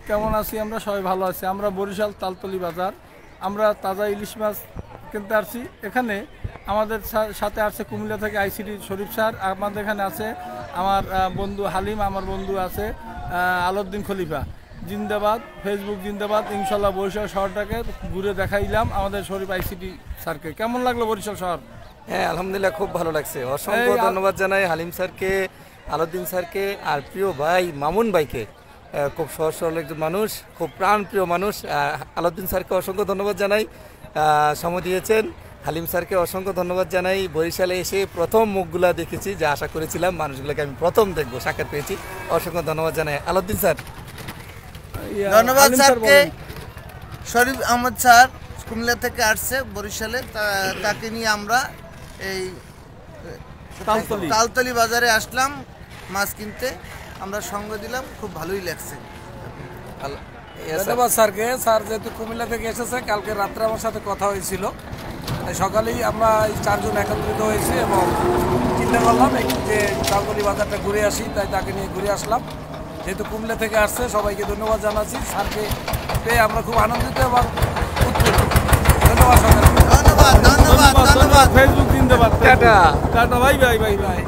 কেমন আছি? আমরা সবাই ভালো আছি। আমরা বরিশাল তালতলি বাজার, আমরা তাজা ইলিশ মাছ কিনতে আসছি। এখানে আমাদের সাথে আছে কুমিল্লা থেকে আইসিডি শরীফ স্যার, আমাদের এখানে আছে আমার বন্ধু হালিম, আমার বন্ধু আছে আলাউদ্দিন খলিফা। জিন্দাবাদ, ফেসবুক জিন্দাবাদ। ইনশাল্লাহ বরিশাল শহরটাকে ঘুরে দেখাইলাম আমাদের শরীফ আইসিডি স্যারকে। কেমন লাগলো বরিশাল শহর? হ্যাঁ, আলহামদুলিল্লাহ খুব ভালো লাগছে। অসংখ্য ধন্যবাদ জানাই হালিম স্যারকে, আলাউদ্দিন স্যারকে, আর প্রিয় ভাই মামুন ভাইকে। খুব সহজ সরল একজন মানুষ, খুব প্রাণপ্রিয় মানুষ। আলাউদ্দিন স্যারকে অসংখ্য ধন্যবাদ জানাই, সময় দিয়েছেন। হালিম স্যারকে অসংখ্য ধন্যবাদ জানাই। বরিশালে এসে প্রথম মুখগুলা দেখেছি, যা আশা করেছিলাম মানুষগুলোকে আমি প্রথম দেখবো, সাক্ষাৎ পেয়েছি। অসংখ্য ধন্যবাদ জানাই আলাউদ্দিন স্যার। ধন্যবাদ স্যারকে। শরীফ আহমদ স্যার কুমিল্লা থেকে আসছে বরিশালে, তাকে নিয়ে আমরা এই তালতলি বাজারে আসলাম মাছ কিনতে। আমরা সঙ্গ দিলাম, খুব ভালোই লাগছে। ধন্যবাদ স্যারকে। স্যার যেহেতু কুমিল্লা থেকে এসেছে, কালকে রাত্রে আমার সাথে কথা হয়েছিল, সকালেই আমরা এই চারজন একত্রিত হয়েছি এবং চিন্তা করলাম যে তালতলি বাজারটা ঘুরে আসি, তাই তাকে নিয়ে ঘুরে আসলাম। যেহেতু কুমিল্লা থেকে আসছে, সবাইকে ধন্যবাদ জানাচ্ছি। স্যারকে পেয়ে আমরা খুব আনন্দিত এবং ধন্যবাদ। ধন্যবাদ, ধন্যবাদ, ধন্যবাদ। ফেসবুক জিন্দাবাদ। Tata tata, bye bye bye bye.